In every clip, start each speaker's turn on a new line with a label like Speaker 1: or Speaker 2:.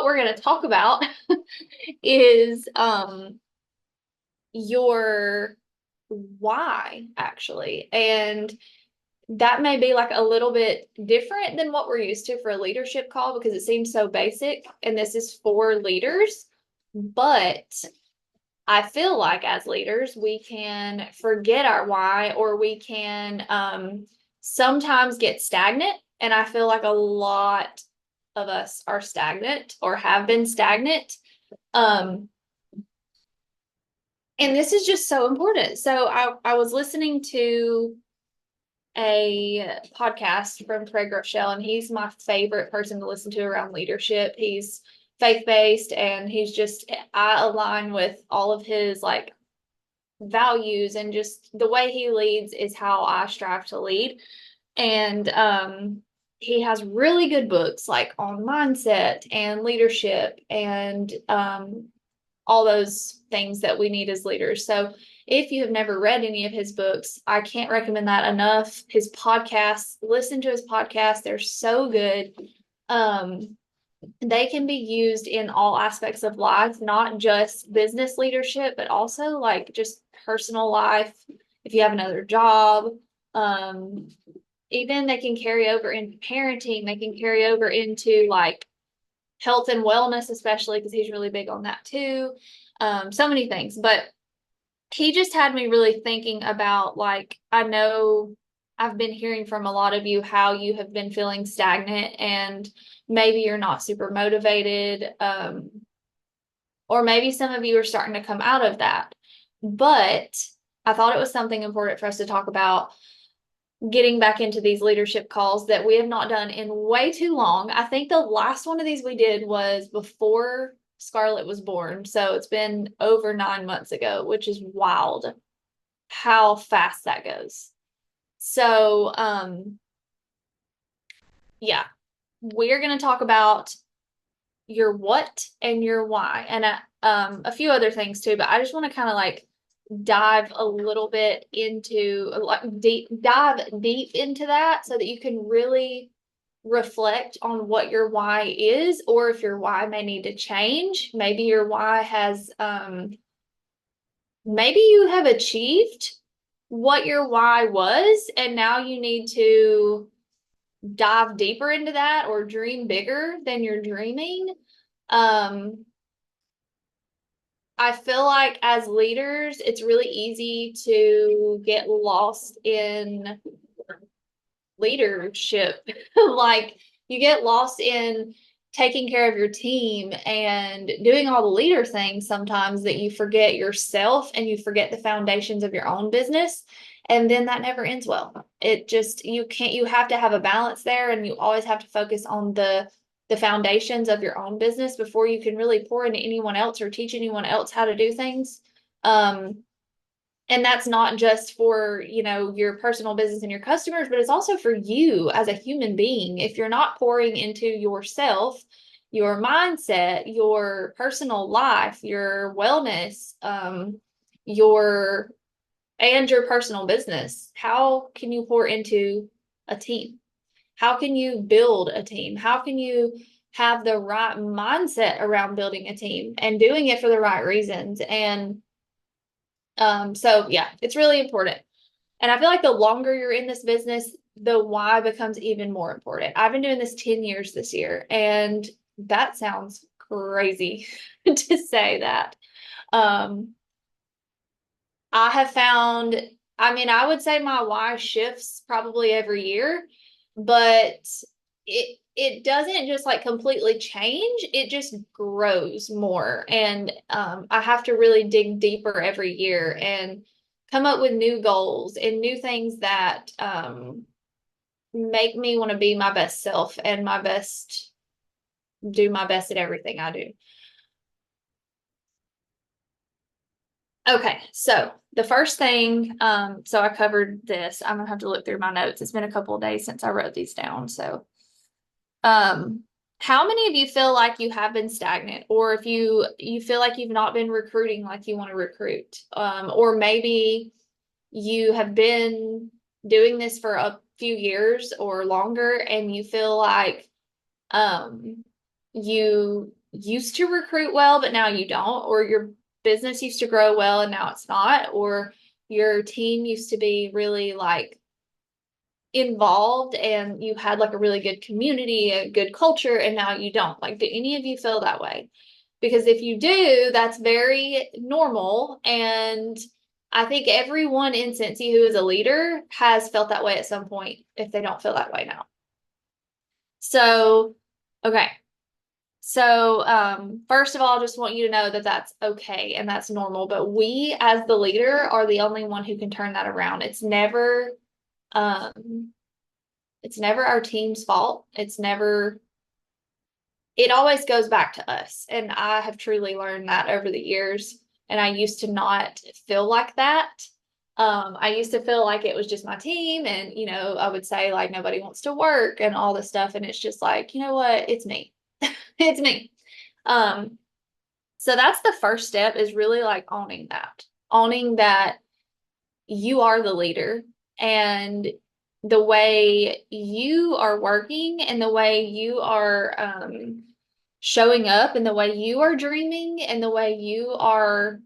Speaker 1: what we're going to talk about is your why, actually. And that may be like a little bit different than what we're used to for a leadership call because it seems so basic, and this is for leaders. But I feel like as leaders, we can forget our why, or we can sometimes get stagnant. And I feel like a lot of us are stagnant or have been stagnant. Um, and this is just so important. So I was listening to a podcast from Craig Rochelle, and he's my favorite person to listen to around leadership. He's faith-based, and I align with all of his like values, and just the way he leads is how I strive to lead. And he has really good books like on mindset and leadership and all those things that we need as leaders. So if you have never read any of his books, I can't recommend that enough. His podcasts, listen to his podcasts. They're so good. They can be used in all aspects of life, not just business leadership, but also like just personal life. If you have another job, um, even they can carry over into parenting. They can carry over into like health and wellness, especially because he's really big on that too. So many things, but he just had me really thinking about, like, I know I've been hearing from a lot of you how you have been feeling stagnant, and maybe you're not super motivated, or maybe some of you are starting to come out of that. But I thought it was something important for us to talk about, getting back into these leadership calls that we have not done in way too long. I think the last one of these we did was before Scarlett was born. So it's been over 9 months ago, which is wild how fast that goes. So, yeah, we're going to talk about your what and your why, and a few other things too, but I just want to kind of like dive a little bit into like dive deep into that so that you can really reflect on what your why is, or if your why may need to change. Maybe your why has maybe you have achieved what your why was, and now you need to dive deeper into that or dream bigger than you're dreaming. Um, I feel like as leaders, it's really easy to get lost in leadership. Like, you get lost in taking care of your team and doing all the leader things sometimes, that you forget yourself and you forget the foundations of your own business. And then that never ends well. It just, you have to have a balance there, and you always have to focus on the foundations of your own business before you can really pour into anyone else or teach anyone else how to do things. And that's not just for, your personal business and your customers, but it's also for you as a human being. If you're not pouring into yourself, your mindset, your personal life, your wellness, your and your personal business, how can you pour into a team? How can you build a team? How can you have the right mindset around building a team and doing it for the right reasons? And so yeah, it's really important. And I feel like the longer you're in this business, the why becomes even more important. I've been doing this 10 years this year, and that sounds crazy to say that. Um, I have found, I mean, I would say my why shifts probably every year, but it doesn't just like completely change. It just grows more. And I have to really dig deeper every year and come up with new goals and new things that make me want to be my best self and do my best at everything I do. Okay, so the first thing, so I covered this. I'm gonna have to look through my notes. It's been a couple of days since I wrote these down. So, um, how many of you feel like you have been stagnant, or if you feel like you've not been recruiting like you want to recruit, or maybe you have been doing this for a few years or longer, and you feel like you used to recruit well, but now you don't, or your business used to grow well and now it's not, or your team used to be really like involved and you had like a really good community, a good culture, and now you don't. Like, do any of you feel that way? Because if you do, that's very normal. And I think everyone in Cincy who is a leader has felt that way at some point if they don't feel that way now. So, okay. So, first of all, I just want you to know that that's okay and that's normal. But we, as the leader, are the only one who can turn that around. Um, it's never our team's fault. It always goes back to us. And I have truly learned that over the years. And I used to not feel like that. I used to feel like it was just my team. And, I would say like nobody wants to work and all this stuff. And it's just like, you know what? It's me. It's me. Um, so that's the first step, is really like owning that you are the leader, and the way you are working and the way you are showing up and the way you are dreaming and the way you are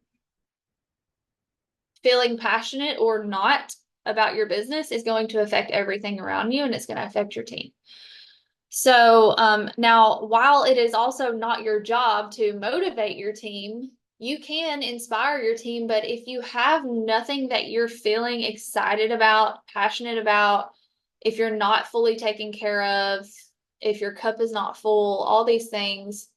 Speaker 1: feeling passionate or not about your business is going to affect everything around you, and it's going to affect your team. So now, while it is also not your job to motivate your team, you can inspire your team. But if you have nothing that you're feeling excited about, passionate about, if you're not fully taken care of, if your cup is not full, all these things,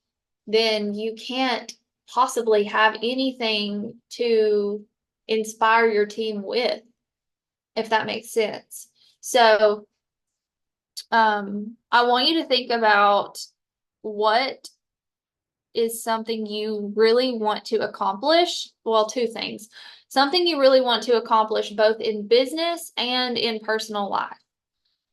Speaker 1: then you can't possibly have anything to inspire your team with, if that makes sense. So I want you to think about what is something you really want to accomplish. Well, two things. Something you really want to accomplish both in business and in personal life.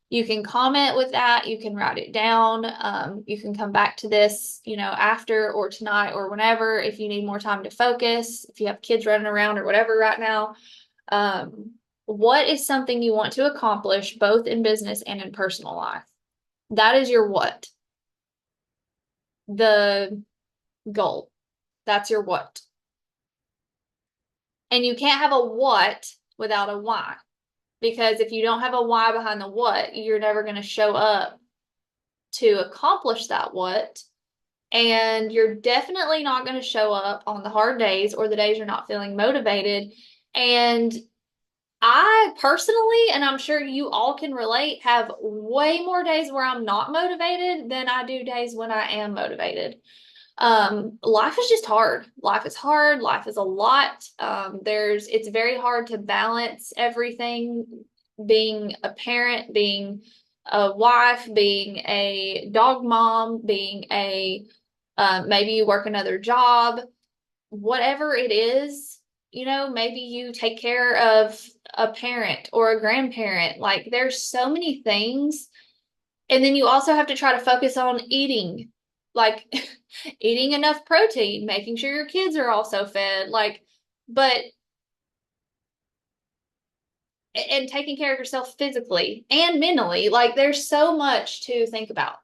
Speaker 1: You can comment with that. You can write it down. You can come back to this, after or tonight or whenever, if you need more time to focus, if you have kids running around or whatever right now. What is something you want to accomplish both in business and in personal life? That is your what. The goal. That's your what. And you can't have a what without a why. Because if you don't have a why behind the what, you're never going to show up to accomplish that what. And you're definitely not going to show up on the hard days or the days you're not feeling motivated. And I personally, and I'm sure you all can relate, have way more days where I'm not motivated than I do days when I am motivated. Life is just hard. Life is hard. Life is a lot. It's very hard to balance everything, being a parent, being a wife, being a dog mom, being maybe you work another job, whatever it is, maybe you take care of a parent or a grandparent. Like, there's so many things. And then you also have to try to focus on eating, like eating enough protein, making sure your kids are also fed, and taking care of yourself physically and mentally. Like, there's so much to think about.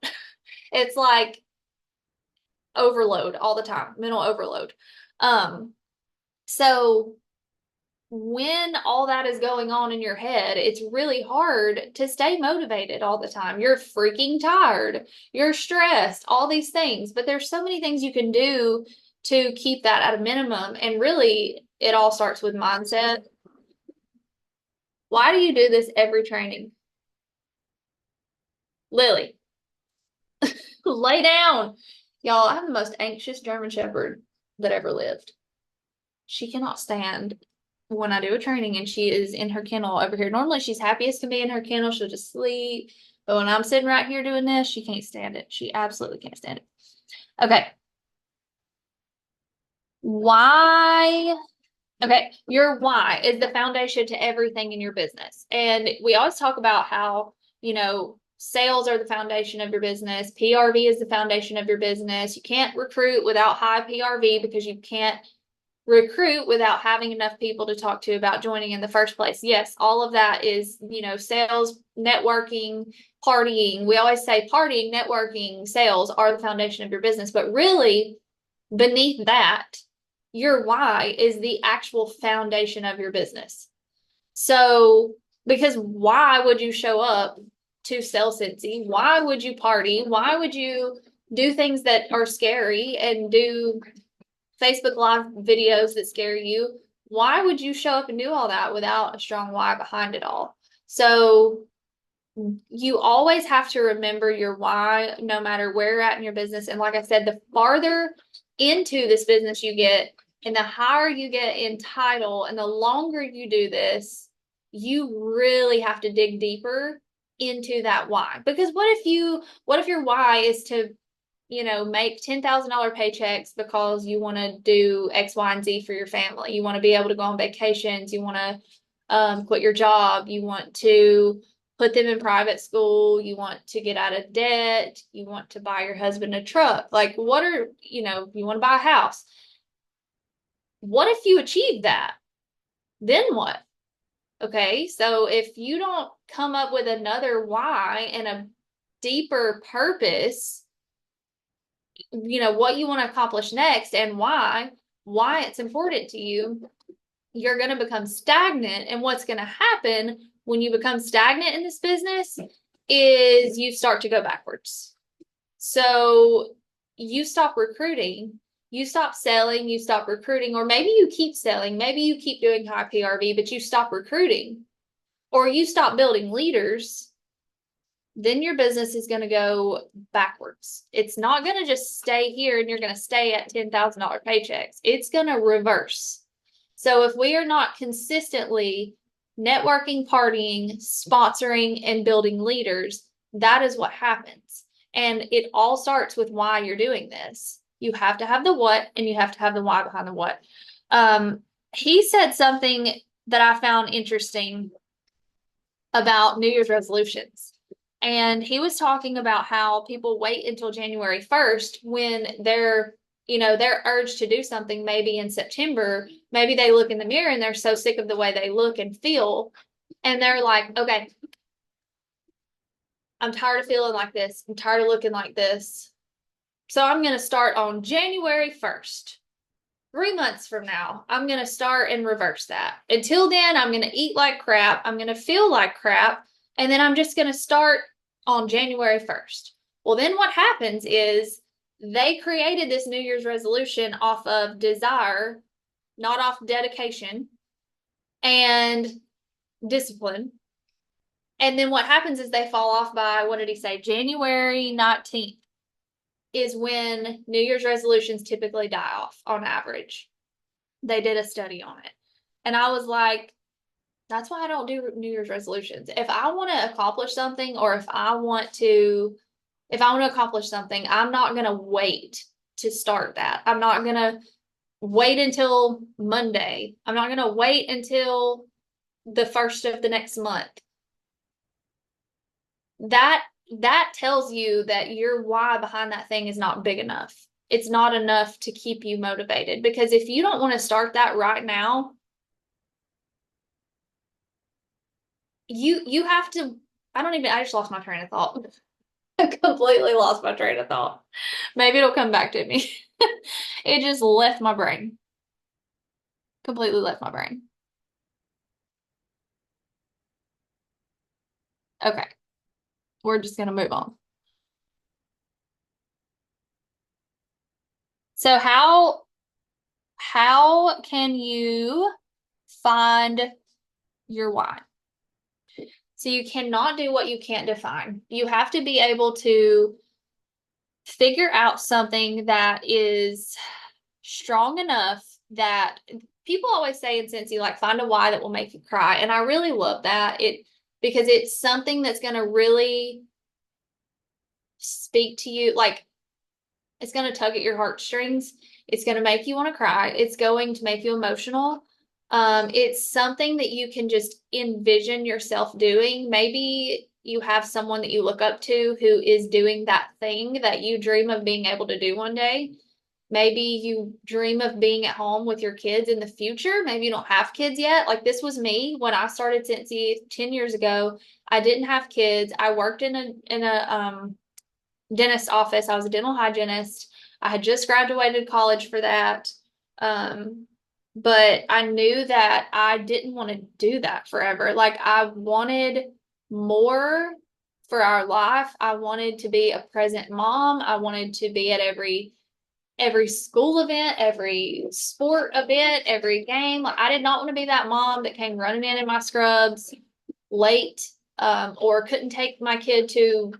Speaker 1: It's like overload all the time, mental overload. So when all that is going on in your head, it's really hard to stay motivated all the time. You're freaking tired, you're stressed, all these things. But there's so many things you can do to keep that at a minimum. And really, it all starts with mindset. Why do you do this every training? Lily, lay down. Y'all, I have the most anxious German Shepherd that ever lived. She cannot stand when I do a training and she is in her kennel over here. Normally she's happy as can be in her kennel. She'll just sleep. But when I'm sitting right here doing this, she can't stand it. She absolutely can't stand it. Okay. Why? Okay. Your why is the foundation to everything in your business. And we always talk about how, sales are the foundation of your business. PRV is the foundation of your business. You can't recruit without high PRV because you can't recruit without having enough people to talk to about joining in the first place. Yes, all of that is, sales, networking, partying. We always say partying, networking, sales are the foundation of your business, but really beneath that, your why is the actual foundation of your business. So, because why would you show up to sell Scentsy? Why would you party? Why would you do things that are scary and do Facebook Live videos that scare you? Why would you show up and do all that without a strong why behind it all? So, you always have to remember your why no matter where you're at in your business. And like I said, the farther into this business you get and the higher you get in title and the longer you do this, you really have to dig deeper into that why. Because what if your why is to, make $10,000 paychecks because you want to do X, Y, and Z for your family. You want to be able to go on vacations. You want to quit your job. You want to put them in private school. You want to get out of debt. You want to buy your husband a truck. Like, you want to buy a house. What if you achieve that? Then what? Okay, so if you don't come up with another why and a deeper purpose, what you want to accomplish next and why it's important to you, you're going to become stagnant. And what's going to happen when you become stagnant in this business is you start to go backwards. So you stop recruiting, you stop selling, you stop recruiting, or maybe you keep selling, maybe you keep doing high PRV, but you stop recruiting, or you stop building leaders. Then your business is going to go backwards. It's not going to just stay here and you're going to stay at $10,000 paychecks. It's going to reverse. So if we are not consistently networking, partying, sponsoring, and building leaders, that is what happens. And it all starts with why you're doing this. You have to have the what and you have to have the why behind the what. He said something that I found interesting about New Year's resolutions. And he was talking about how people wait until January 1st when they're urged to do something maybe in September. Maybe they look in the mirror and they're so sick of the way they look and feel. And they're like, okay, I'm tired of feeling like this. I'm tired of looking like this. So I'm going to start on January 1st. 3 months from now, I'm going to start and reverse that. Until then, I'm going to eat like crap. I'm going to feel like crap. And then I'm just going to start on January 1st. Well, then what happens is they created this New Year's resolution off of desire, not off dedication and discipline. And then what happens is they fall off by, what did he say? January 19th is when New Year's resolutions typically die off on average. They did a study on it. And I was like, that's why I don't do New Year's resolutions. If I want to accomplish something, or if I want to accomplish something, I'm not going to wait to start that. I'm not going to wait until Monday. I'm not going to wait until the first of the next month. That tells you that your why behind that thing is not big enough. It's not enough to keep you motivated, because if you don't want to start that right now, you have to, I just lost my train of thought. I completely lost my train of thought. Maybe it'll come back to me. It just left my brain. Completely left my brain. Okay. We're just going to move on. So how can you find your why? So you cannot do what you can't define. You have to be able to figure out something that is strong enough that people always say in Scentsy, like, find a why that will make you cry. And I really love that because it's something that's going to really speak to you. Like, it's going to tug at your heartstrings. It's going to make you want to cry. It's going to make you emotional. It's something that you can just envision yourself doing. Maybe you have someone that you look up to who is doing that thing that you dream of being able to do one day. Maybe you dream of being at home with your kids in the future. Maybe you don't have kids yet. Like this was me when I started Cincy 10 years ago. I didn't have kids. I worked in a dentist office. I was a dental hygienist. I had just graduated college for that. But I knew that I didn't want to do that forever. Like I wanted more for our life. I wanted to be a present mom. I wanted to be at every school event, every sport event, every game. Like I did not want to be that mom that came running in my scrubs late, or couldn't take my kid to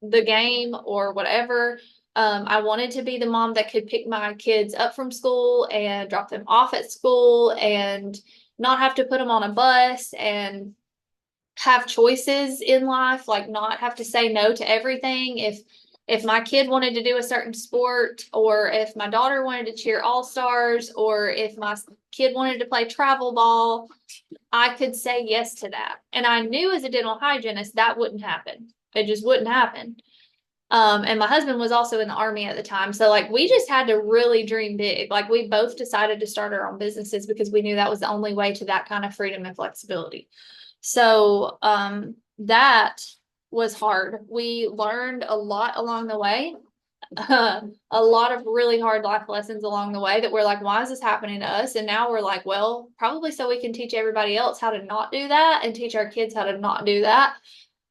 Speaker 1: the game or whatever. I wanted to be the mom that could pick my kids up from school and drop them off at school and not have to put them on a bus and have choices in life, like not have to say no to everything. If my kid wanted to do a certain sport, or if my daughter wanted to cheer all stars, or if my kid wanted to play travel ball, I could say yes to that. And I knew as a dental hygienist that wouldn't happen. It just wouldn't happen. And my husband was also in the army at the time. So like we just had to really dream big. Like we both decided to start our own businesses because we knew that was the only way to that kind of freedom and flexibility. So that was hard. We learned a lot along the way. A lot of really hard life lessons along the way that we're like, why is this happening to us? And now we're like, well, probably so we can teach everybody else how to not do that and teach our kids how to not do that.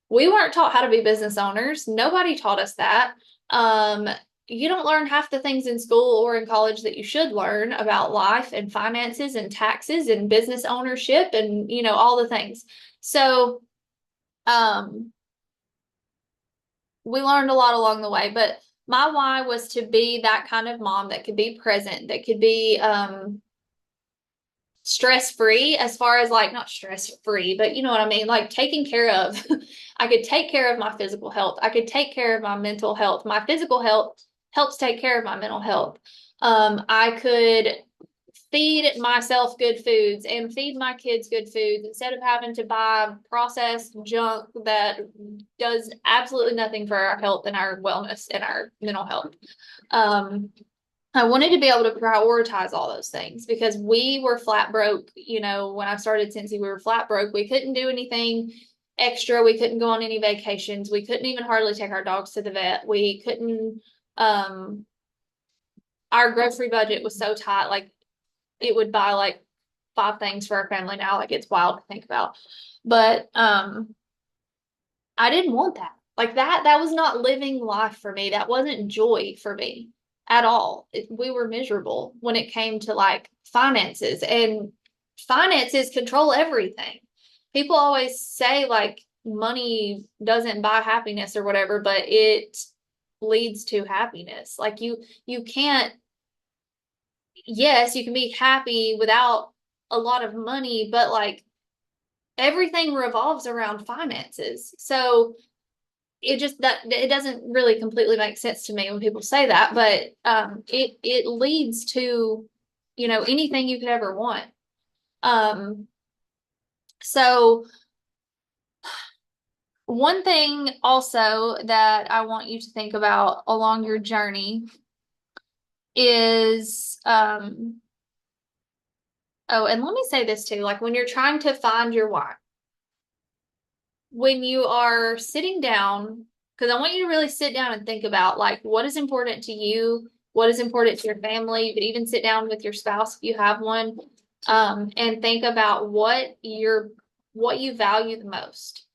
Speaker 1: We weren't taught how to be business owners. Nobody taught us that. You don't learn half the things in school or in college that you should learn about life and finances and taxes and business ownership and, all the things. So, we learned a lot along the way, but my why was to be that kind of mom that could be present, that could be, stress-free, as far as like not stress-free, but you know what I mean, like taken care of. I could take care of my physical health. I could take care of my mental health. My physical health helps take care of my mental health. I could feed myself good foods and feed my kids good foods instead of having to buy processed junk that does absolutely nothing for our health and our wellness and our mental health. I wanted to be able to prioritize all those things because we were flat broke. When I started Cincy, we were flat broke. We couldn't do anything extra. We couldn't go on any vacations. We couldn't even hardly take our dogs to the vet. We couldn't, our grocery budget was so tight. Like it would buy like 5 things for our family now. Like it's wild to think about. But, I didn't want that. Like that was not living life for me. That wasn't joy for me at all. We were miserable when it came to like finances, and finances control everything. People always say like money doesn't buy happiness or whatever, but it leads to happiness. Like you can't, yes, you can be happy without a lot of money, but like everything revolves around finances. So it doesn't really completely make sense to me when people say that, but it leads to anything you could ever want. So one thing also that I want you to think about along your journey is and let me say this too, like when you're trying to find your why, when you are sitting down, because I want you to really sit down and think about like what is important to you, what is important to your family. You could even sit down with your spouse if you have one, and think about what you value the most.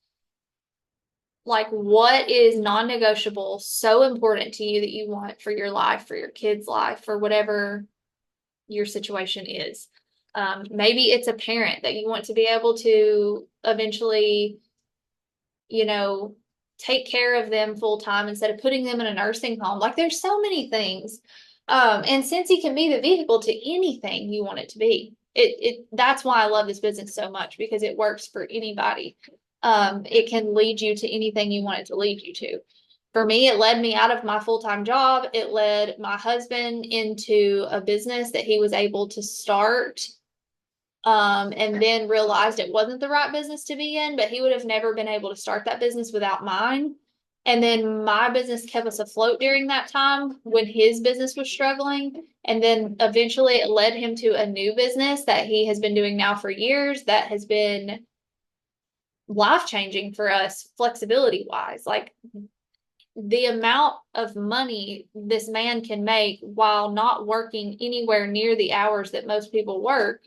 Speaker 1: Like what is non-negotiable, so important to you that you want for your life, for your kids' life, for whatever your situation is. Maybe it's a parent that you want to be able to eventually take care of them full time instead of putting them in a nursing home. Like there's so many things. And Cincy can be the vehicle to anything you want it to be. That's why I love this business so much, because it works for anybody. It can lead you to anything you want it to lead you to. For me, it led me out of my full-time job. It led my husband into a business that he was able to start, and then realized it wasn't the right business to be in, but he would have never been able to start that business without mine. And then my business kept us afloat during that time when his business was struggling. And then eventually it led him to a new business that he has been doing now for years that has been life changing for us, flexibility wise. Like the amount of money this man can make while not working anywhere near the hours that most people work,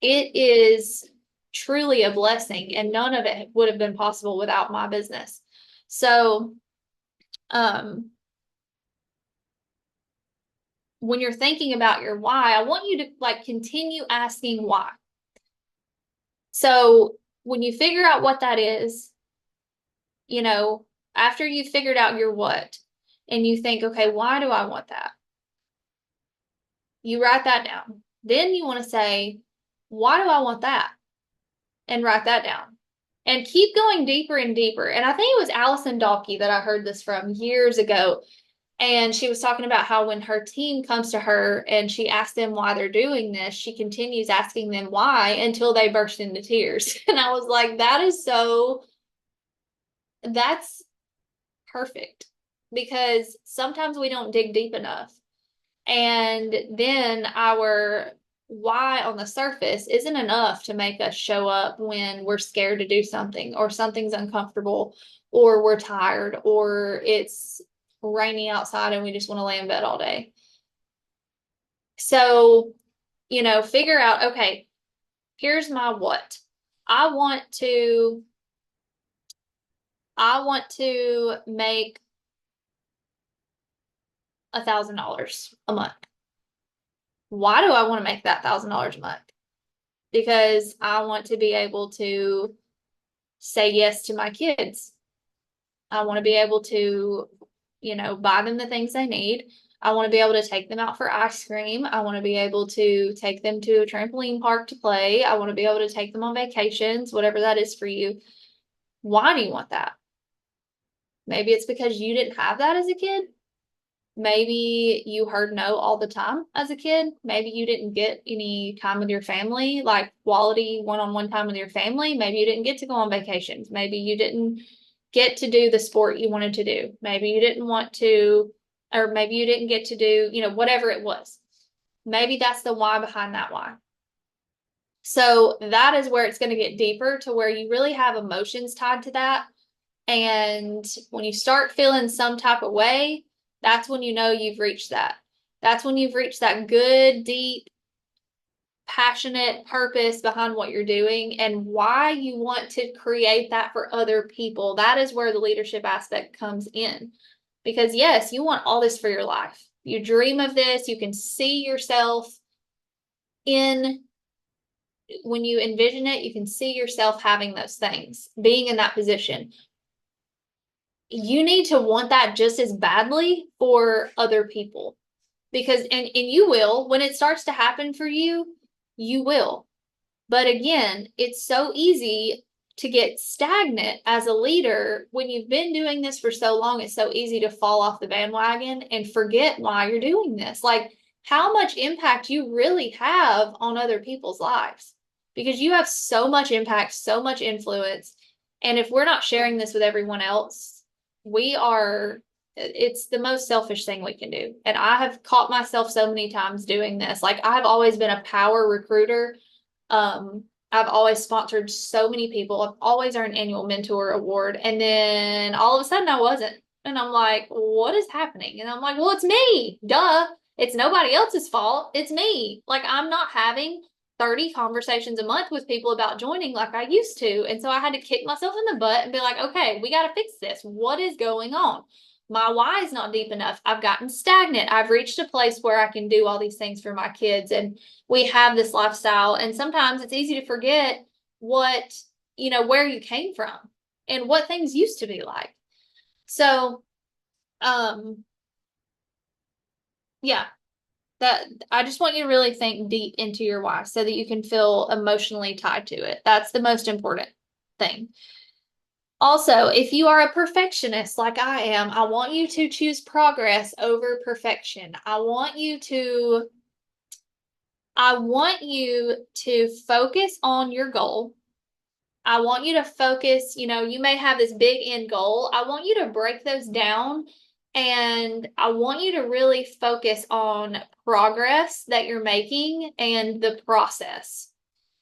Speaker 1: it is truly a blessing. And none of it would have been possible without my business. So, when you're thinking about your why, I want you to like continue asking why. So when you figure out what that is, you know, after you've figured out your what, and you think, okay, why do I want that? You write that down. Then you want to say, why do I want that? And write that down. And keep going deeper and deeper. And I think it was Allison Dalkey that I heard this from years ago. And she was talking about how when her team comes to her and she asks them why they're doing this, she continues asking them why until they burst into tears. And I was like, that's perfect, because sometimes we don't dig deep enough. And then our why on the surface isn't enough to make us show up when we're scared to do something, or something's uncomfortable, or we're tired, or it's rainy outside and we just want to lay in bed all day. So, figure out, okay, here's my what. I want to make $1,000 a month. Why do I want to make that $1,000 a month? Because I want to be able to say yes to my kids. I want to be able to, buy them the things they need. I want to be able to take them out for ice cream. I want to be able to take them to a trampoline park to play. I want to be able to take them on vacations, whatever that is for you. Why do you want that? Maybe it's because you didn't have that as a kid. Maybe you heard no all the time as a kid. Maybe you didn't get any time with your family, like quality one-on-one time with your family. Maybe you didn't get to go on vacations. Maybe you didn't get to do the sport you wanted to do. Maybe you didn't want to, or maybe you didn't get to do, whatever it was. Maybe that's the why behind that why. So that is where it's going to get deeper, to where you really have emotions tied to that. And when you start feeling some type of way, that's when you know you've reached that. That's when you've reached that good, deep, passionate purpose behind what you're doing and why you want to create that for other people. That is where the leadership aspect comes in. Because yes, you want all this for your life. You dream of this. You can see yourself when you envision it, you can see yourself having those things, being in that position. You need to want that just as badly for other people, because and you will, when it starts to happen for you, you will. But again, it's so easy to get stagnant as a leader when you've been doing this for so long. It's so easy to fall off the bandwagon and forget why you're doing this, like how much impact you really have on other people's lives, because you have so much impact, so much influence. And if we're not sharing this with everyone else, it's the most selfish thing we can do. And I have caught myself so many times doing this. Like I've always been a power recruiter. I've always sponsored so many people. I've always earned annual mentor award. And then all of a sudden I wasn't. And I'm like, what is happening? And I'm like, well, it's me. Duh. It's nobody else's fault. It's me. Like I'm not having 30 conversations a month with people about joining like I used to. And so I had to kick myself in the butt and be like, okay, we got to fix this. What is going on? My why is not deep enough. I've gotten stagnant. I've reached a place where I can do all these things for my kids, and we have this lifestyle. And sometimes it's easy to forget where you came from and what things used to be like. So, yeah, that I just want you to really think deep into your why so that you can feel emotionally tied to it. That's the most important thing. Also, if you are a perfectionist like I am, I want you to choose progress over perfection. I want you to focus on your goal I want you to focus, you may have this big end goal. I want you to break those down, and I want you to really focus on progress that you're making and the process.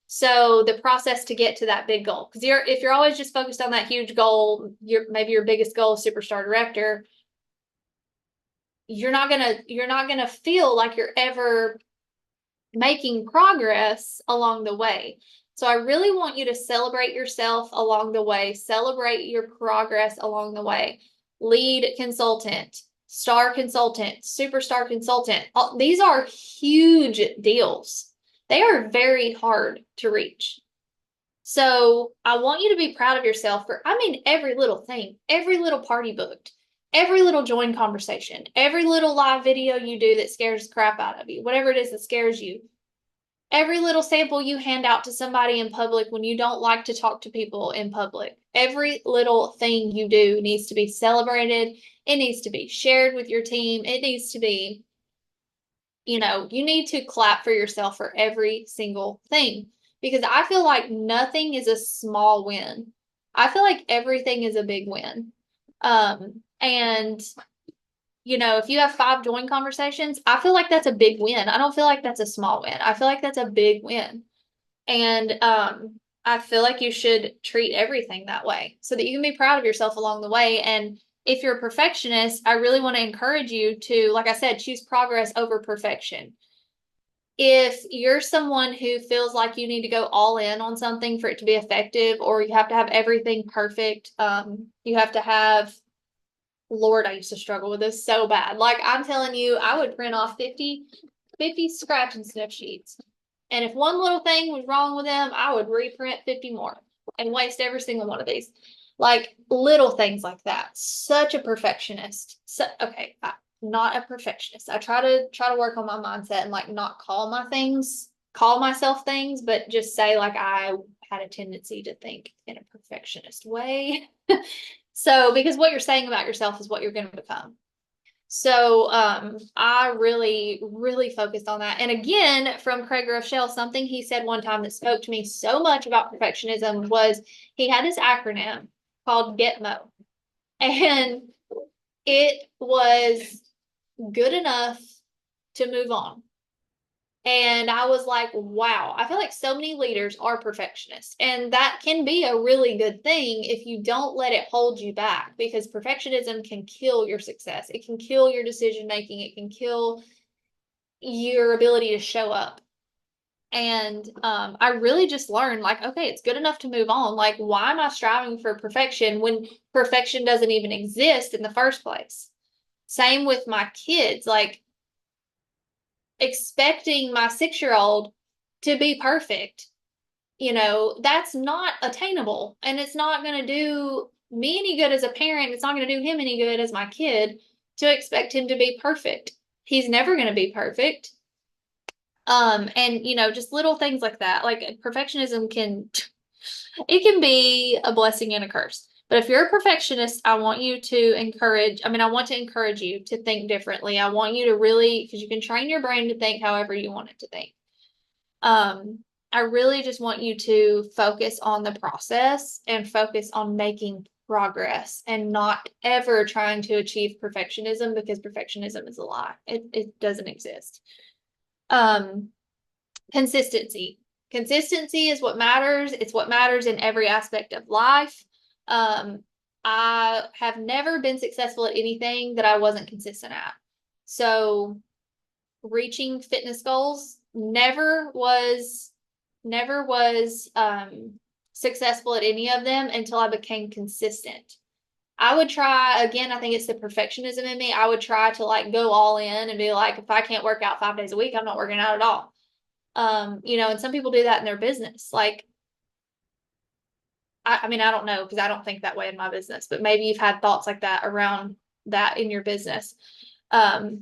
Speaker 1: So the process to get to that big goal, because if you're always just focused on that huge goal, maybe your biggest goal is superstar director, you're not gonna feel like you're ever making progress along the way. So I really want you to celebrate yourself along the way, celebrate your progress along the way. Lead consultant, star consultant, superstar consultant. These are huge deals. They are very hard to reach. So I want you to be proud of yourself for, every little thing, every little party booked, every little join conversation, every little live video you do that scares the crap out of you, whatever it is that scares you, every little sample you hand out to somebody in public when you don't like to talk to people in public. Every little thing you do needs to be celebrated. It needs to be shared with your team. It needs to be, you need to clap for yourself for every single thing, because I feel like nothing is a small win. I feel like everything is a big win. And if you have 5 join conversations, I feel like that's a big win. I don't feel like that's a small win. I feel like that's a big win. And I feel like you should treat everything that way so that you can be proud of yourself along the way. And if you're a perfectionist, I really want to encourage you to, like I said, choose progress over perfection. If you're someone who feels like you need to go all in on something for it to be effective, or you have to have everything perfect, you have to have, Lord, I used to struggle with this so bad. Like, I'm telling you, I would print off 50 scratch and sniff sheets. And if one little thing was wrong with them, I would reprint 50 more and waste every single one of these. Like, little things like that. Such a perfectionist. So, okay, not a perfectionist. I try to work on my mindset and like not call myself things, but just say like I had a tendency to think in a perfectionist way. So, because what you're saying about yourself is what you're going to become. So, I really, really focused on that. And again, from Craig Rochelle, something he said one time that spoke to me so much about perfectionism was he had this acronym called GETMO. And it was good enough to move on. And I was like, wow, I feel like so many leaders are perfectionists. And that can be a really good thing if you don't let it hold you back, because perfectionism can kill your success. It can kill your decision making. It can kill your ability to show up. And I really just learned like, okay, it's good enough to move on. Like, why am I striving for perfection when perfection doesn't even exist in the first place? Same with my kids. Like, expecting my 6-year-old to be perfect, that's not attainable, and it's not going to do me any good as a parent. It's not going to do him any good as my kid to expect him to be perfect. He's never going to be perfect. And just little things like that, like perfectionism it can be a blessing and a curse. But if you're a perfectionist, I want to encourage you to think differently. I want you to really, because you can train your brain to think however you want it to think. I really just want you to focus on the process and focus on making progress and not ever trying to achieve perfectionism, because perfectionism is a lie. It doesn't exist. Consistency. Consistency is what matters. It's what matters in every aspect of life. I have never been successful at anything that I wasn't consistent at. So reaching fitness goals never was successful at any of them until I became consistent. I would try, again, I think it's the perfectionism in me. I would try to like go all in and be like, if I can't work out 5 days a week, I'm not working out at all. And some people do that in their business. Like, I don't know, because I don't think that way in my business, but maybe you've had thoughts like that around that in your business. If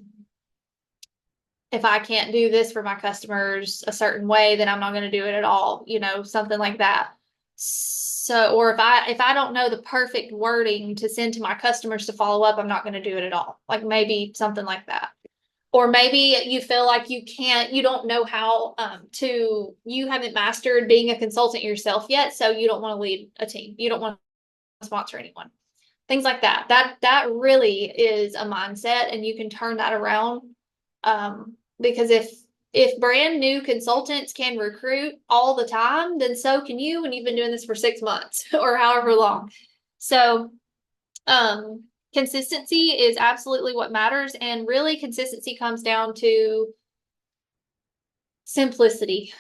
Speaker 1: I can't do this for my customers a certain way, then I'm not going to do it at all, something like that. So, or if I don't know the perfect wording to send to my customers to follow up, I'm not going to do it at all. Like maybe something like that. Or maybe you feel like you don't know how you haven't mastered being a consultant yourself yet, so you don't want to lead a team. You don't want to sponsor anyone. Things like that. That really is a mindset, and you can turn that around. Because if brand new consultants can recruit all the time, then so can you when you've been doing this for 6 months or however long. So consistency is absolutely what matters. And really, consistency comes down to simplicity.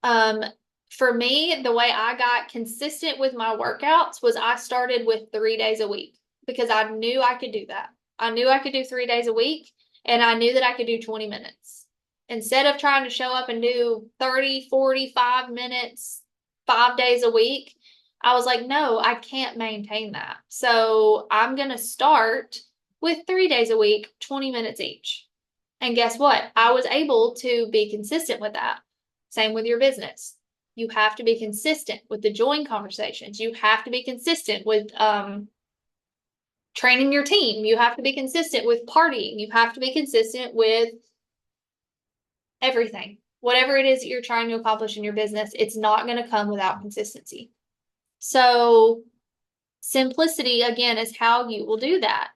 Speaker 1: For me, the way I got consistent with my workouts was I started with 3 days a week because I knew I could do that. I knew I could do 3 days a week, and I knew that I could do 20 minutes. Instead of trying to show up and do 30, 45 minutes, 5 days a week, I was like, no, I can't maintain that. So I'm going to start with 3 days a week, 20 minutes each. And guess what? I was able to be consistent with that. Same with your business. You have to be consistent with the join conversations. You have to be consistent with training your team. You have to be consistent with partying. You have to be consistent with everything. Whatever it is that you're trying to accomplish in your business, it's not going to come without consistency. So simplicity, again, is how you will do that.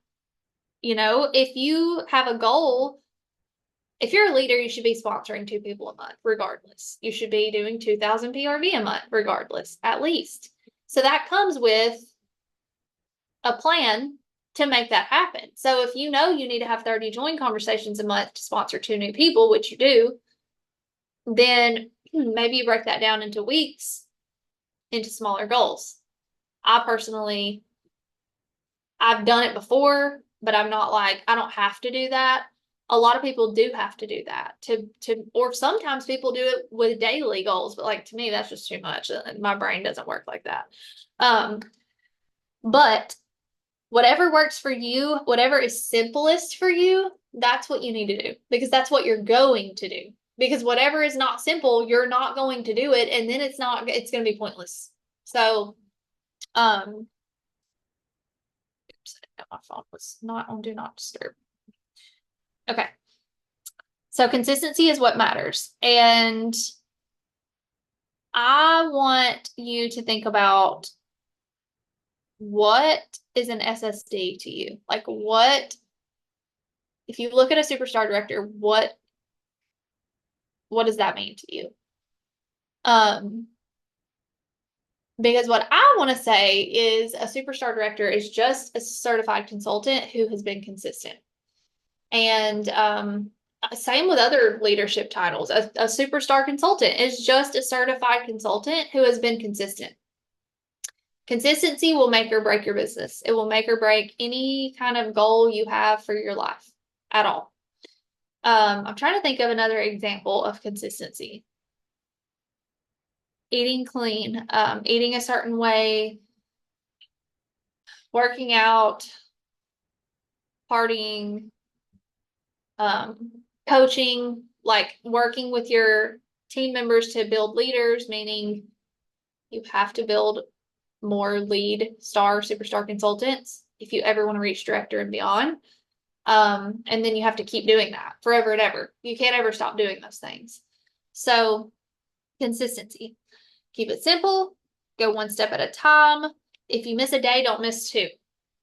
Speaker 1: If you have a goal, if you're a leader, you should be sponsoring 2 people a month, regardless. You should be doing 2,000 PRV a month, regardless, at least. So that comes with a plan to make that happen. So if you know you need to have 30 join conversations a month to sponsor 2 new people, which you do, then maybe you break that down into weeks, into smaller goals. I've done it before, but I'm not like, I don't have to do that. A lot of people do have to do that or sometimes people do it with daily goals, but like to me, that's just too much. My brain doesn't work like that. But whatever works for you, whatever is simplest for you, that's what you need to do because that's what you're going to do. Because whatever is not simple, you're not going to do it. And then it's going to be pointless. So, my phone was not on do not disturb. Okay. So consistency is what matters. And I want you to think about what is an SSD to you? Like if you look at a superstar director, what does that mean to you? Because what I want to say is a superstar director is just a certified consultant who has been consistent. And same with other leadership titles. A superstar consultant is just a certified consultant who has been consistent. Consistency will make or break your business. It will make or break any kind of goal you have for your life at all. I'm trying to think of another example of consistency. Eating clean, eating a certain way, working out, partying, coaching, like working with your team members to build leaders, meaning you have to build more lead star, superstar consultants if you ever want to reach director and beyond. And then you have to keep doing that forever and ever. You can't ever stop doing those things. So consistency. Keep it simple. Go one step at a time. If you miss a day, don't miss 2.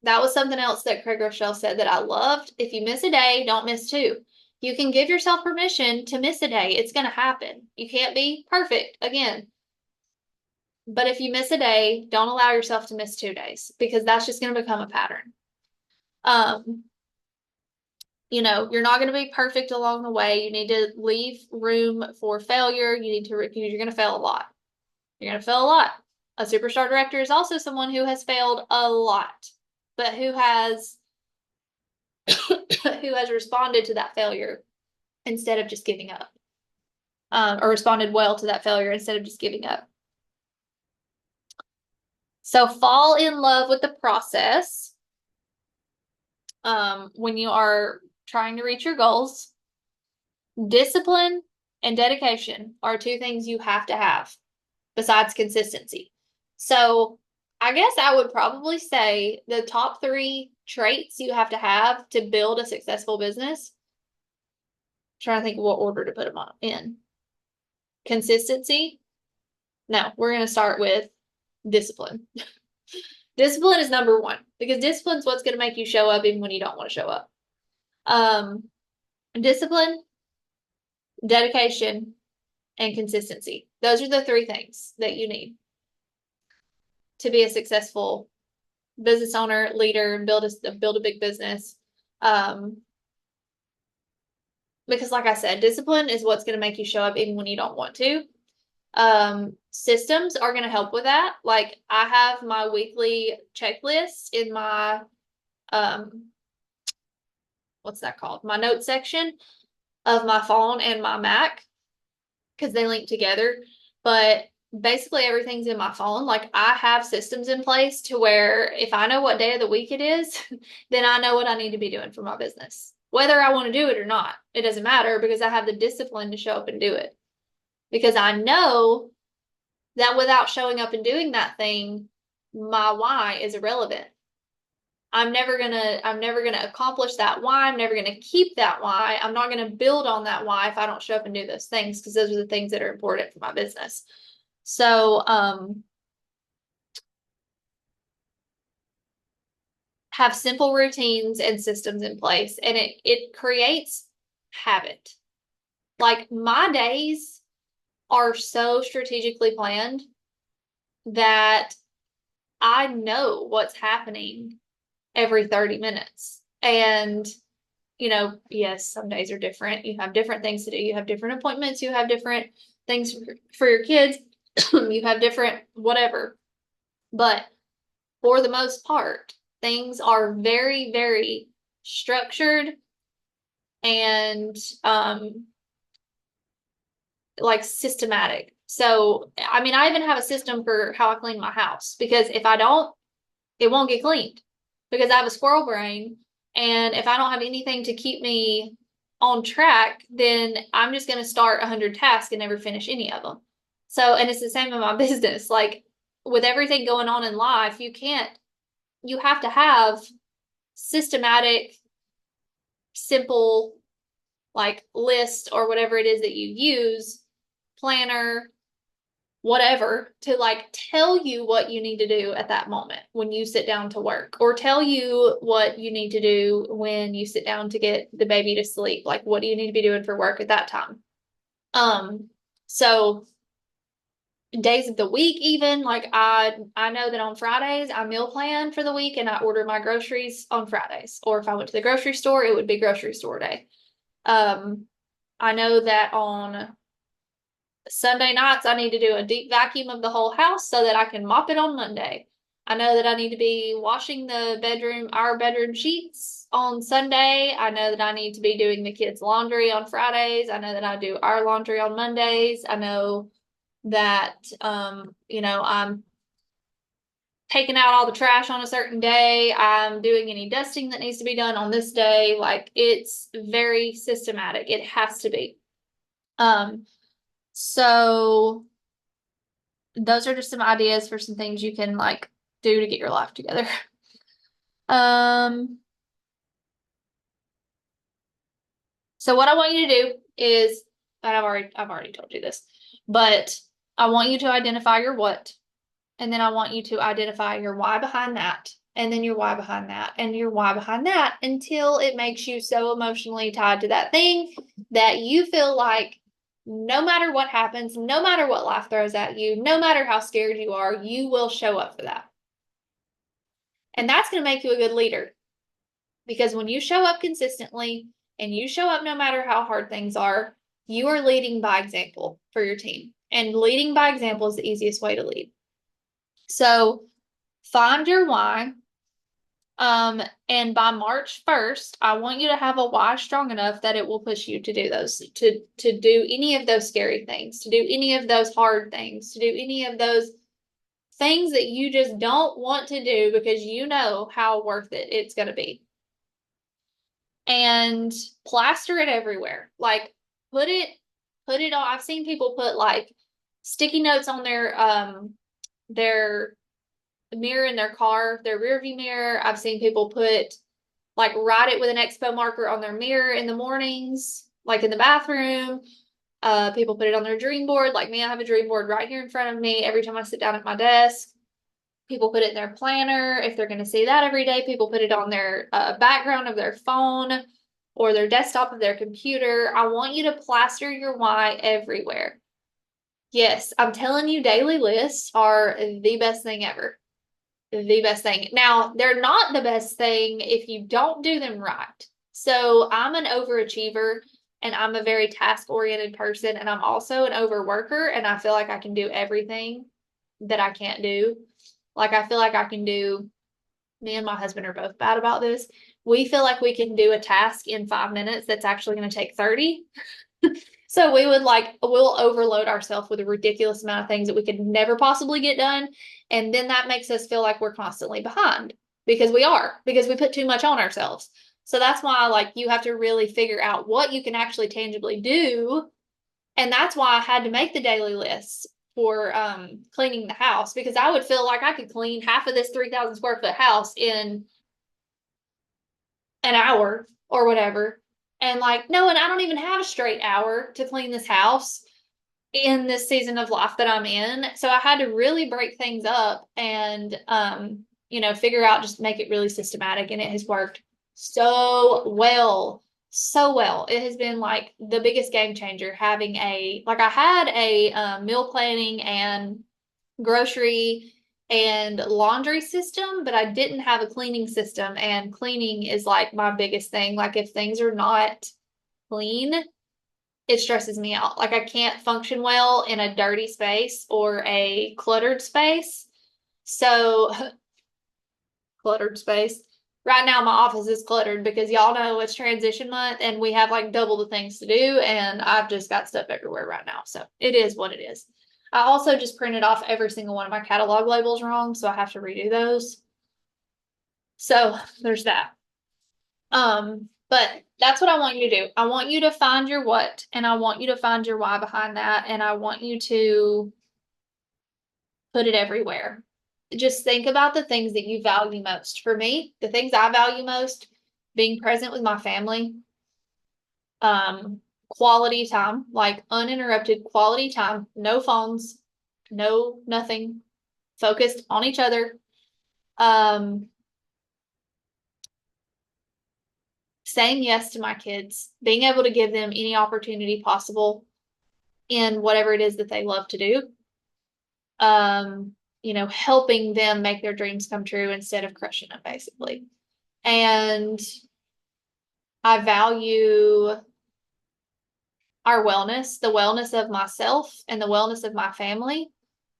Speaker 1: That was something else that Craig Rochelle said that I loved. If you miss a day, don't miss 2. You can give yourself permission to miss a day. It's going to happen. You can't be perfect again. But if you miss a day, don't allow yourself to miss 2 days because that's just going to become a pattern. You're not going to be perfect along the way. You need to leave room for failure. You're going to fail a lot. You're going to fail a lot. A superstar director is also someone who has failed a lot, but who has responded to that failure instead of just giving up, or responded well to that failure instead of just giving up. So fall in love with the process when you are trying to reach your goals. Discipline and dedication are 2 things you have to have besides consistency. So I guess I would probably say the top 3 traits you have to build a successful business trying to think what order to put them on in. Consistency. No, we're going to start with discipline. Discipline is number one because discipline is what's going to make you show up even when you don't want to show up. Discipline, dedication, and consistency. Those are the three things that you need to be a successful business owner, leader, build a big business. Because like I said, discipline is what's going to make you show up even when you don't want to. Systems are going to help with that. Like I have my weekly checklist in my, what's that called? My notes section of my phone and my Mac because they link together. But basically everything's in my phone. Like I have systems in place to where if I know what day of the week it is, then I know what I need to be doing for my business. Whether I want to do it or not, it doesn't matter because I have the discipline to show up and do it. Because I know that without showing up and doing that thing, my why is irrelevant. I'm never gonna accomplish that why. I'm never gonna keep that why. I'm not gonna build on that why if I don't show up and do those things because those are the things that are important for my business. So have simple routines and systems in place, and it creates habit. Like my days are so strategically planned that I know what's happening every 30 minutes. And, yes, some days are different. You have different things to do. You have different appointments. You have different things for your kids. You have different whatever. But for the most part, things are very, very structured and like systematic. So, I mean, I even have a system for how I clean my house because if I don't, it won't get cleaned because I have a squirrel brain. And if I don't have anything to keep me on track, then I'm just going to start 100 tasks and never finish any of them. So, and it's the same in my business. Like with everything going on in life, you have to have systematic, simple, like list or whatever it is that you use, planner, whatever, to like tell you what you need to do at that moment when you sit down to work, or tell you what you need to do when you sit down to get the baby to sleep. Like, what do you need to be doing for work at that time? So days of the week, even like I know that on Fridays I meal plan for the week and I order my groceries on Fridays. Or if I went to the grocery store, it would be grocery store day. I know that on Sunday nights, I need to do a deep vacuum of the whole house so that I can mop it on Monday. I know that I need to be washing our bedroom sheets on Sunday. I know that I need to be doing the kids' laundry on Fridays. I know that I do our laundry on Mondays. I know that, I'm taking out all the trash on a certain day. I'm doing any dusting that needs to be done on this day. Like it's very systematic. It has to be. So those are just some ideas for some things you can like do to get your life together. So what I want you to do is, and I've already told you this, but I want you to identify your what, and then I want you to identify your why behind that, and then your why behind that, and your why behind that until it makes you so emotionally tied to that thing that you feel like no matter what happens, no matter what life throws at you, no matter how scared you are, you will show up for that. And that's going to make you a good leader. Because when you show up consistently and you show up no matter how hard things are, you are leading by example for your team. And leading by example is the easiest way to lead. So find your why. And by March 1st, I want you to have a why strong enough that it will push you to do those, to do any of those scary things, to do any of those hard things, to do any of those things that you just don't want to do because you know how worth it it's going to be. And plaster it everywhere. Like put it on. I've seen people put like sticky notes on their mirror in their car, their rear view mirror. I've seen people put like write it with an expo marker on their mirror in the mornings. like in the bathroom. People put it on their dream board. Like me, I have a dream board right here in front of me every time I sit down at my desk. People put it in their planner. If they're going to see that every day, people put it on their background of their phone or their desktop of their computer. I want you to plaster your why everywhere. Yes, I'm telling you, daily lists are the best thing ever. The best thing. Now, they're not the best thing if you don't do them right. So I'm an overachiever and I'm a very task-oriented person, and I'm also an overworker, and I feel like I can do everything that I can't do. Like I feel like I can do, me and my husband are both bad about this. We feel like we can do a task in 5 minutes that's actually going to take 30. So we'll overload ourselves with a ridiculous amount of things that we could never possibly get done. And then that makes us feel like we're constantly behind because we put too much on ourselves. So that's why like you have to really figure out what you can actually tangibly do. And that's why I had to make the daily lists for cleaning the house, because I would feel like I could clean half of this 3,000 square foot house in an hour or whatever. And like, no, and I don't even have a straight hour to clean this house in this season of life that I'm in. So I had to really break things up and, figure out, just make it really systematic. And it has worked so well. So well. It has been like the biggest game changer having I had a meal planning and grocery and laundry system, but I didn't have a cleaning system. And cleaning is like my biggest thing. Like if things are not clean, it stresses me out. Like I can't function well in a dirty space or a cluttered space. So cluttered space. Right now my office is cluttered because y'all know it's transition month and we have like double the things to do, and I've just got stuff everywhere right now. So it is what it is. I also just printed off every single one of my catalog labels wrong, so I have to redo those. So there's that. But that's what I want you to do. I want you to find your what, and I want you to find your why behind that, and I want you to put it everywhere. Just think about the things that you value most. For me, the things I value most, being present with my family, quality time, like uninterrupted quality time, no phones, no nothing, focused on each other. Saying yes to my kids, being able to give them any opportunity possible in whatever it is that they love to do. Helping them make their dreams come true instead of crushing them, basically. And I value our wellness, the wellness of myself and the wellness of my family,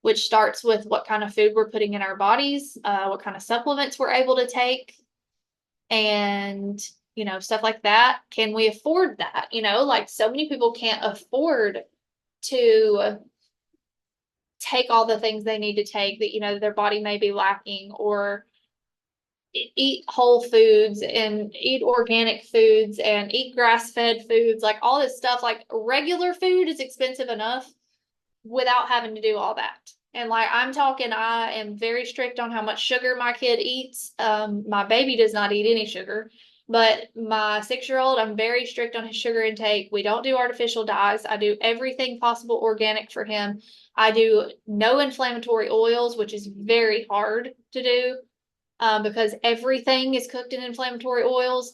Speaker 1: which starts with what kind of food we're putting in our bodies, what kind of supplements we're able to take, and stuff like that. Can we afford that? Like so many people can't afford to take all the things they need to take that their body may be lacking, or eat whole foods and eat organic foods and eat grass-fed foods, like all this stuff. Like regular food is expensive enough without having to do all that. And like I'm talking, I am very strict on how much sugar my kid eats. My baby does not eat any sugar, but my 6-year-old, I'm very strict on his sugar intake. We don't do artificial dyes. I do everything possible organic for him. I do no inflammatory oils, which is very hard to do because everything is cooked in inflammatory oils.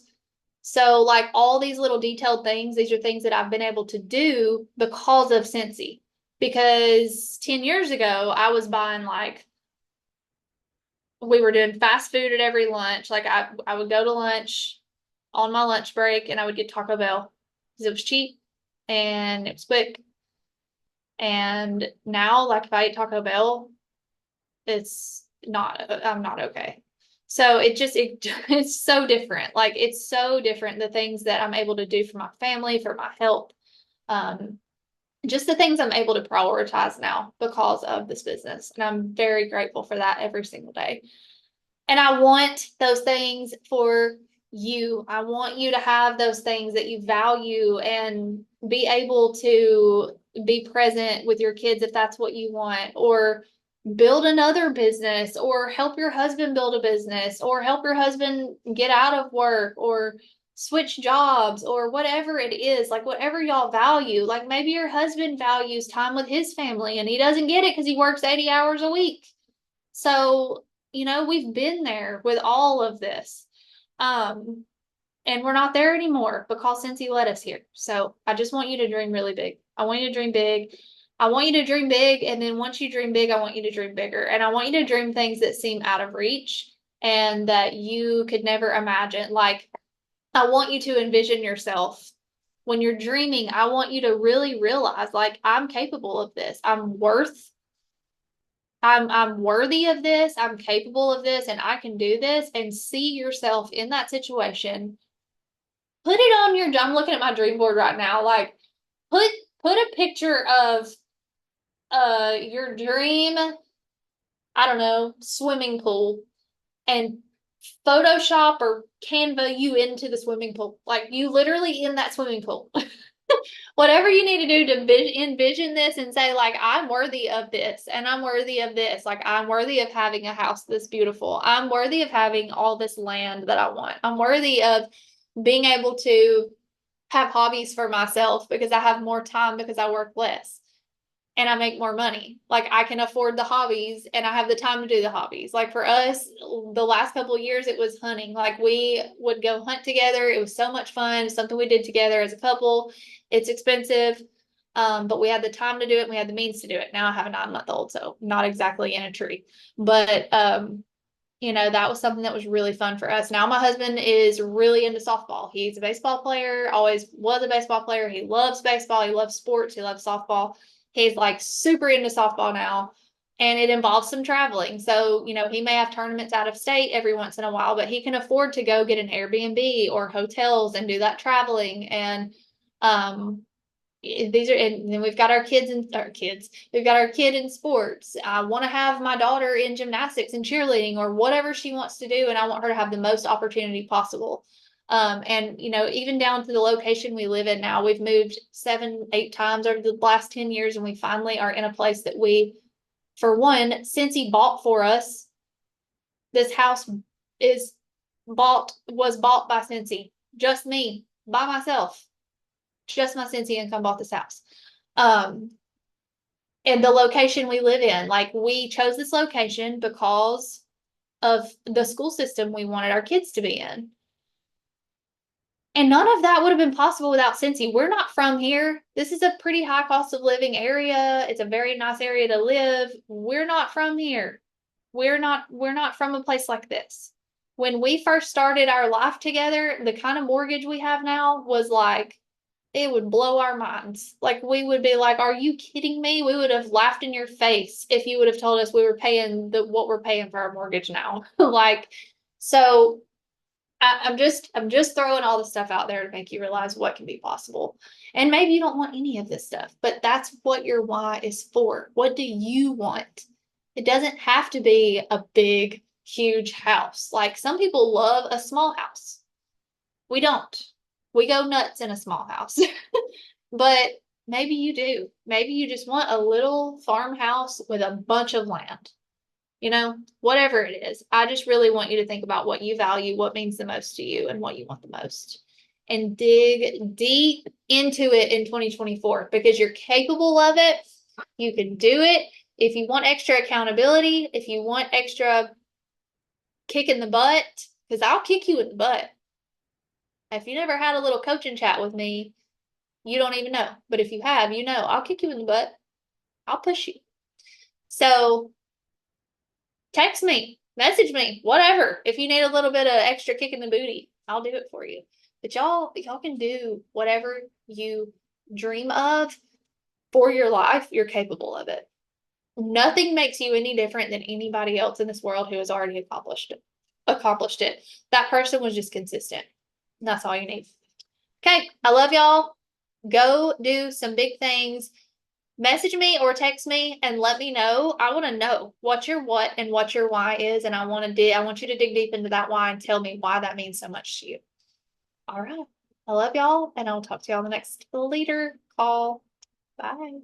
Speaker 1: So like all these little detailed things, these are things that I've been able to do because of Scentsy. Because 10 years ago, I was buying we were doing fast food at every lunch. Like I would go to lunch on my lunch break and I would get Taco Bell because it was cheap and it was quick. And now, like if I eat Taco Bell, I'm not okay. So it's so different. Like it's so different, the things that I'm able to do for my family, for my health. Just the things I'm able to prioritize now because of this business. And I'm very grateful for that every single day. And I want those things for you. I want you to have those things that you value and be able to be present with your kids if that's what you want, or build another business, or help your husband build a business, or help your husband get out of work, or switch jobs or whatever it is, like whatever y'all value. Like maybe your husband values time with his family and he doesn't get it because he works 80 hours a week. So, we've been there with all of this. And we're not there anymore because since he led us here. So I just want you to dream really big. I want you to dream big. I want you to dream big. And then once you dream big, I want you to dream bigger. And I want you to dream things that seem out of reach and that you could never imagine. Like, I want you to envision yourself when you're dreaming. I want you to really realize, like, I'm capable of this. I'm worthy of this. I'm capable of this and I can do this, and see yourself in that situation. Put it on your, I'm looking at my dream board right now. Like put a picture of your dream, I don't know, swimming pool, and Photoshop or Canva you into the swimming pool. Like you literally in that swimming pool. Whatever you need to do to envision this and say, like, I'm worthy of this and I'm worthy of this. Like, I'm worthy of having a house this beautiful. I'm worthy of having all this land that I want. I'm worthy of being able to have hobbies for myself because I have more time because I work less and I make more money. Like I can afford the hobbies and I have the time to do the hobbies. Like for us, the last couple of years, it was hunting. Like we would go hunt together. It was so much fun. It's something we did together as a couple. It's expensive. But we had the time to do it and we had the means to do it. Now I have a 9-month-old, so not exactly in a tree. But that was something that was really fun for us. Now my husband is really into softball. He's a baseball player, always was a baseball player. He loves baseball. He loves sports. He loves softball. He's like super into softball now, and it involves some traveling. So, he may have tournaments out of state every once in a while, but he can afford to go get an Airbnb or hotels and do that traveling. And, and then we've got our kids and our kids. We've got our kid in sports. I want to have my daughter in gymnastics and cheerleading or whatever she wants to do, and I want her to have the most opportunity possible. And even down to the location we live in now, we've moved 7, 8 times over the last 10 years, and we finally are in a place that for one, since he bought for us, this house was bought by Cincy, just me, by myself. Just my Cincy income bought this house. And the location we live in, like we chose this location because of the school system we wanted our kids to be in. And none of that would have been possible without Cincy. We're not from here. This is a pretty high cost of living area. It's a very nice area to live. We're not from here. We're not from a place like this. When we first started our life together, the kind of mortgage we have now was like, it would blow our minds. Like we would be like, are you kidding me? We would have laughed in your face if you would have told us we were paying what we're paying for our mortgage now. So I'm just throwing all the stuff out there to make you realize what can be possible. And maybe you don't want any of this stuff, but that's what your why is for. What do you want? It doesn't have to be a big, huge house. Like some people love a small house. We don't. We go nuts in a small house. But maybe you do. Maybe you just want a little farmhouse with a bunch of land. Whatever it is. I just really want you to think about what you value, what means the most to you, and what you want the most. And dig deep into it in 2024 because you're capable of it. You can do it. If you want extra accountability, if you want extra kick in the butt, because I'll kick you in the butt. If you never had a little coaching chat with me, you don't even know. But if you have, I'll kick you in the butt. I'll push you. So text me, message me, whatever. If you need a little bit of extra kick in the booty, I'll do it for you. But y'all can do whatever you dream of for your life. You're capable of it. Nothing makes you any different than anybody else in this world who has already accomplished it. That person was just consistent. That's all you need. Okay. I love y'all. Go do some big things. Message me or text me and let me know. I want to know what your what and what your why is. And I want you to dig deep into that why and tell me why that means so much to you. All right. I love y'all, and I'll talk to y'all on the next leader call. Bye.